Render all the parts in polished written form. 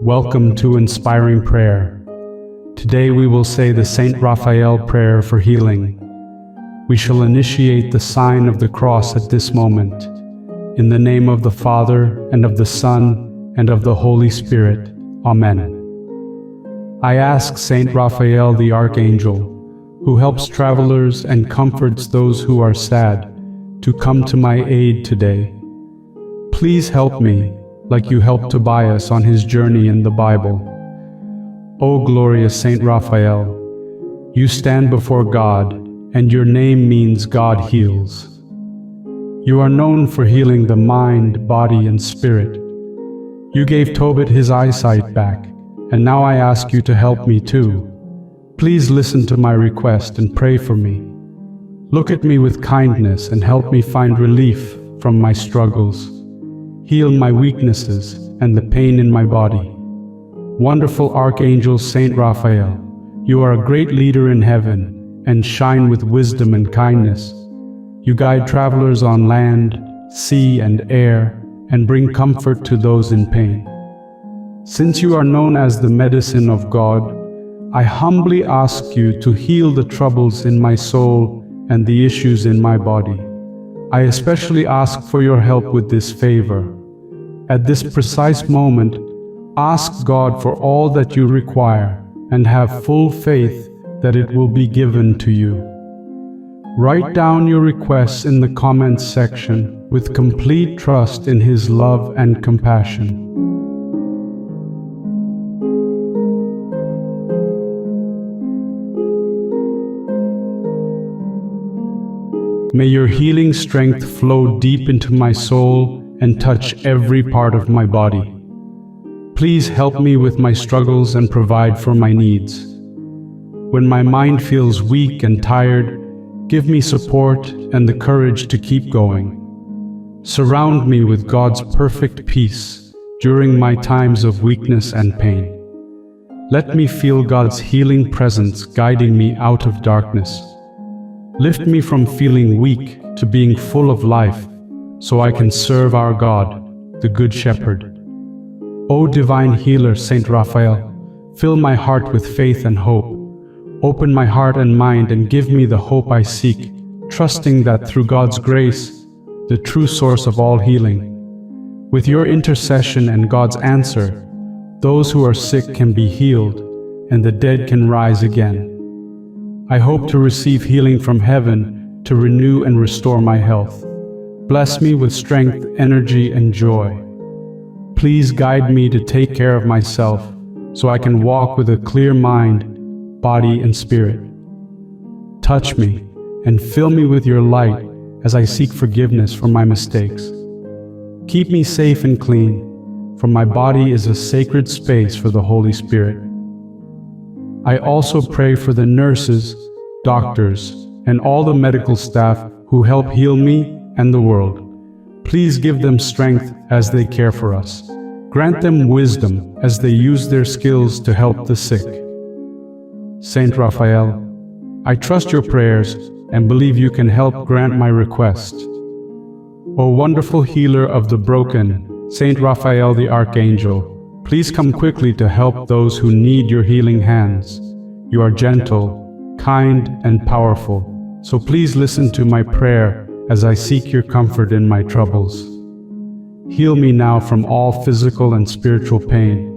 Welcome to Inspiring Prayer. Today we will say the Saint Raphael prayer for healing. We shall initiate the sign of the cross at this moment. In the name of the Father, and of the Son, and of the Holy Spirit. Amen. I ask Saint Raphael the Archangel, who helps travelers and comforts those who are sad, to come to my aid today. Please help me, like you helped Tobias on his journey in the Bible. O glorious Saint Raphael, you stand before God, and your name means God heals. You are known for healing the mind, body, and spirit. You gave Tobit his eyesight back, and now I ask you to help me too. Please listen to my request and pray for me. Look at me with kindness and help me find relief from my struggles. Heal my weaknesses and the pain in my body. Wonderful Archangel Saint Raphael, you are a great leader in heaven and shine with wisdom and kindness. You guide travelers on land, sea, and air and bring comfort to those in pain. Since you are known as the medicine of God, I humbly ask you to heal the troubles in my soul and the issues in my body. I especially ask for your help with this favor. At this precise moment, ask God for all that you require and have full faith that it will be given to you. Write down your requests in the comments section with complete trust in His love and compassion. May your healing strength flow deep into my soul and touch every part of my body. Please help me with my struggles and provide for my needs. When my mind feels weak and tired, give me support and the courage to keep going. Surround me with God's perfect peace during my times of weakness and pain. Let me feel God's healing presence guiding me out of darkness. Lift me from feeling weak to being full of life, so I can serve our God, the Good Shepherd. O divine healer, Saint Raphael, fill my heart with faith and hope. Open my heart and mind and give me the hope I seek, trusting that through God's grace, the true source of all healing, with your intercession and God's answer, those who are sick can be healed and the dead can rise again. I hope to receive healing from heaven to renew and restore my health. Bless me with strength, energy, and joy. Please guide me to take care of myself so I can walk with a clear mind, body, and spirit. Touch me and fill me with your light as I seek forgiveness for my mistakes. Keep me safe and clean, for my body is a sacred space for the Holy Spirit. I also pray for the nurses, doctors, and all the medical staff who help heal me and the world. Please give them strength as they care for us. Grant them wisdom as they use their skills to help the sick. Saint Raphael, I trust your prayers and believe you can help grant my request. O wonderful healer of the broken, Saint Raphael the Archangel, please come quickly to help those who need your healing hands. You are gentle, kind, and powerful, so please listen to my prayer as I seek your comfort in my troubles. Heal me now from all physical and spiritual pain,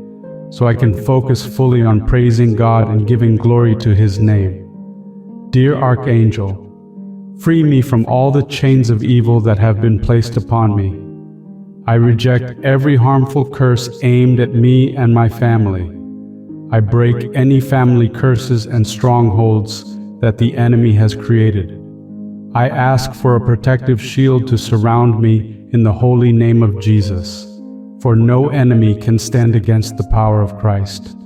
so I can focus fully on praising God and giving glory to His name. Dear Archangel, free me from all the chains of evil that have been placed upon me. I reject every harmful curse aimed at me and my family. I break any family curses and strongholds that the enemy has created. I ask for a protective shield to surround me in the holy name of Jesus, for no enemy can stand against the power of Christ.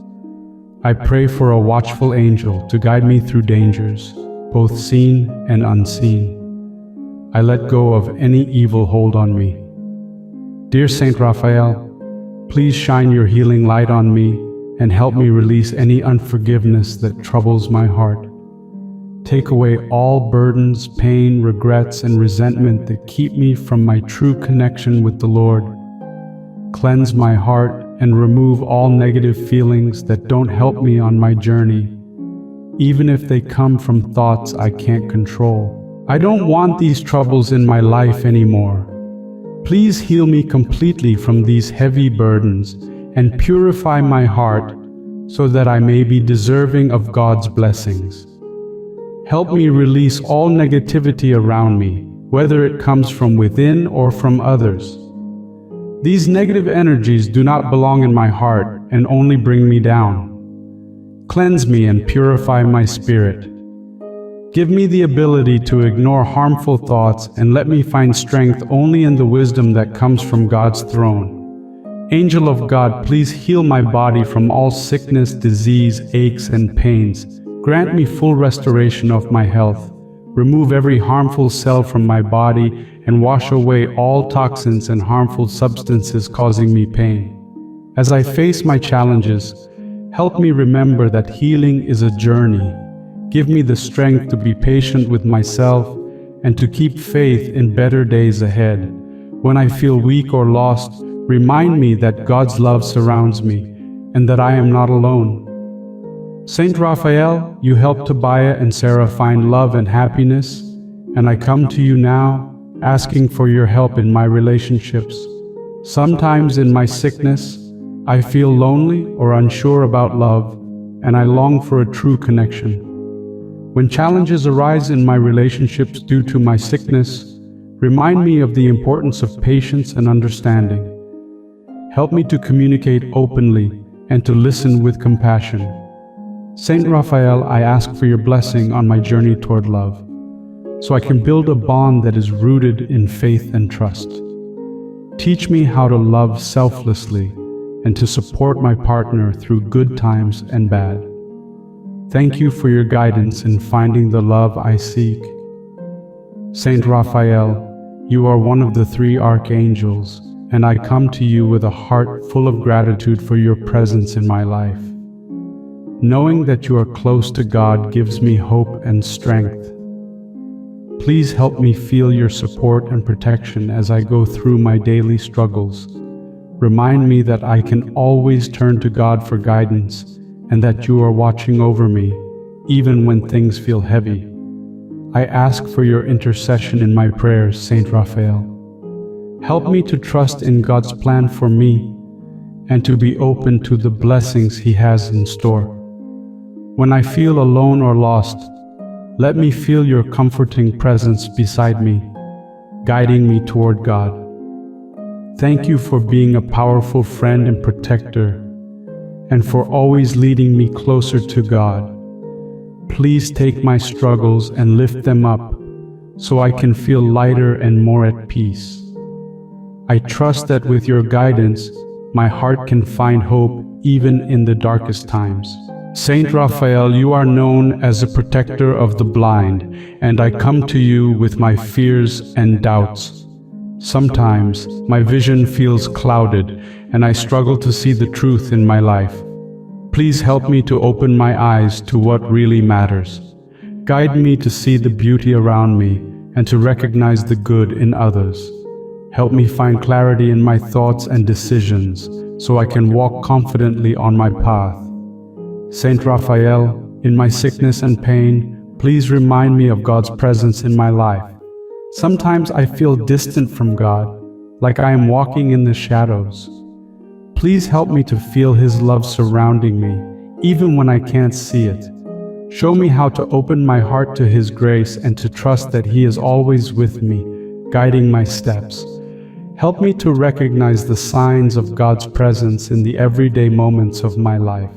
I pray for a watchful angel to guide me through dangers, both seen and unseen. I let go of any evil hold on me. Dear Saint Raphael, please shine your healing light on me and help me release any unforgiveness that troubles my heart. Take away all burdens, pain, regrets, and resentment that keep me from my true connection with the Lord. Cleanse my heart and remove all negative feelings that don't help me on my journey, even if they come from thoughts I can't control. I don't want these troubles in my life anymore. Please heal me completely from these heavy burdens and purify my heart so that I may be deserving of God's blessings. Help me release all negativity around me, whether it comes from within or from others. These negative energies do not belong in my heart and only bring me down. Cleanse me and purify my spirit. Give me the ability to ignore harmful thoughts and let me find strength only in the wisdom that comes from God's throne. Angel of God, please heal my body from all sickness, disease, aches, and pains. Grant me full restoration of my health. Remove every harmful cell from my body and wash away all toxins and harmful substances causing me pain. As I face my challenges, help me remember that healing is a journey. Give me the strength to be patient with myself and to keep faith in better days ahead. When I feel weak or lost, remind me that God's love surrounds me and that I am not alone. Saint Raphael, you helped Tobiah and Sarah find love and happiness, and I come to you now, asking for your help in my relationships. Sometimes in my sickness, I feel lonely or unsure about love, and I long for a true connection. When challenges arise in my relationships due to my sickness, remind me of the importance of patience and understanding. Help me to communicate openly and to listen with compassion. Saint Raphael, I ask for your blessing on my journey toward love, so I can build a bond that is rooted in faith and trust. Teach me how to love selflessly and to support my partner through good times and bad. Thank you for your guidance in finding the love I seek. Saint Raphael, you are one of the 3 archangels, and I come to you with a heart full of gratitude for your presence in my life. Knowing that you are close to God gives me hope and strength. Please help me feel your support and protection as I go through my daily struggles. Remind me that I can always turn to God for guidance and that you are watching over me, even when things feel heavy. I ask for your intercession in my prayers, Saint Raphael. Help me to trust in God's plan for me and to be open to the blessings He has in store. When I feel alone or lost, let me feel your comforting presence beside me, guiding me toward God. Thank you for being a powerful friend and protector, and for always leading me closer to God. Please take my struggles and lift them up, so I can feel lighter and more at peace. I trust that with your guidance, my heart can find hope even in the darkest times. Saint Raphael, you are known as a protector of the blind, and I come to you with my fears and doubts. Sometimes my vision feels clouded, and I struggle to see the truth in my life. Please help me to open my eyes to what really matters. Guide me to see the beauty around me and to recognize the good in others. Help me find clarity in my thoughts and decisions so I can walk confidently on my path. Saint Raphael, in my sickness and pain, please remind me of God's presence in my life. Sometimes I feel distant from God, like I am walking in the shadows. Please help me to feel His love surrounding me, even when I can't see it. Show me how to open my heart to His grace and to trust that He is always with me, guiding my steps. Help me to recognize the signs of God's presence in the everyday moments of my life.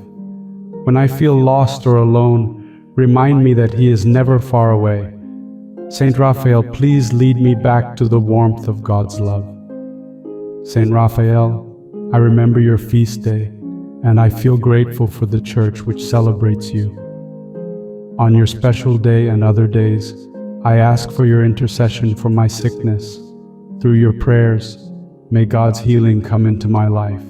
When I feel lost or alone, remind me that He is never far away. Saint Raphael, please lead me back to the warmth of God's love. Saint Raphael, I remember your feast day, and I feel grateful for the Church which celebrates you. On your special day and other days, I ask for your intercession for my sickness. Through your prayers, may God's healing come into my life.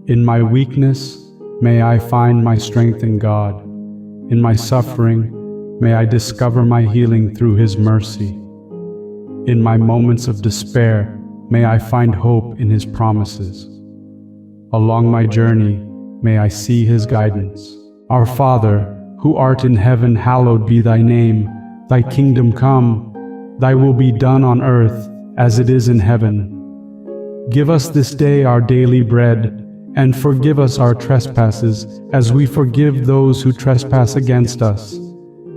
In my weakness, may I find my strength in God. In my suffering, may I discover my healing through His mercy. In my moments of despair, may I find hope in His promises. Along my journey, may I see His guidance. Our Father, who art in heaven, hallowed be thy name. Thy kingdom come, thy will be done on earth as it is in heaven. Give us this day our daily bread, and forgive us our trespasses, as we forgive those who trespass against us.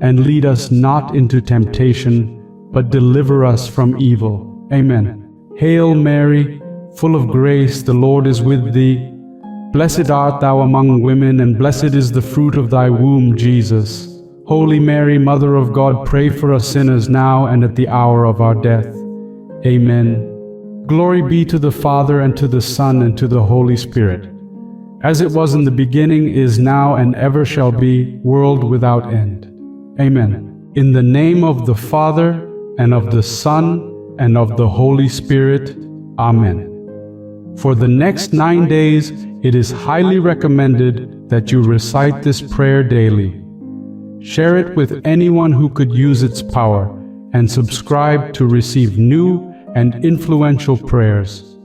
And lead us not into temptation, but deliver us from evil. Amen. Hail Mary, full of grace, the Lord is with thee. Blessed art thou among women, and blessed is the fruit of thy womb, Jesus. Holy Mary, Mother of God, pray for us sinners now and at the hour of our death. Amen. Glory be to the Father, and to the Son, and to the Holy Spirit, as it was in the beginning, is now, and ever shall be, world without end. Amen. In the name of the Father, and of the Son, and of the Holy Spirit. Amen. For the next 9 days, it is highly recommended that you recite this prayer daily. Share it with anyone who could use its power, and subscribe to receive new and influential prayers.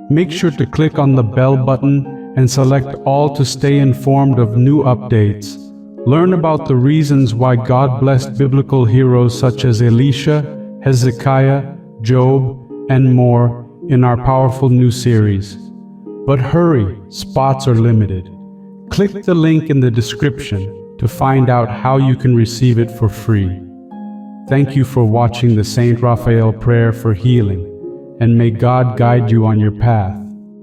Make sure to click on the bell button and select all to stay informed of new updates. Learn about the reasons why God blessed biblical heroes such as Elisha, Hezekiah, Job, and more in our powerful new series. But hurry, spots are limited. Click the link in the description to find out how you can receive it for free. Thank you for watching the Saint Raphael prayer for healing, and may God guide you on your path.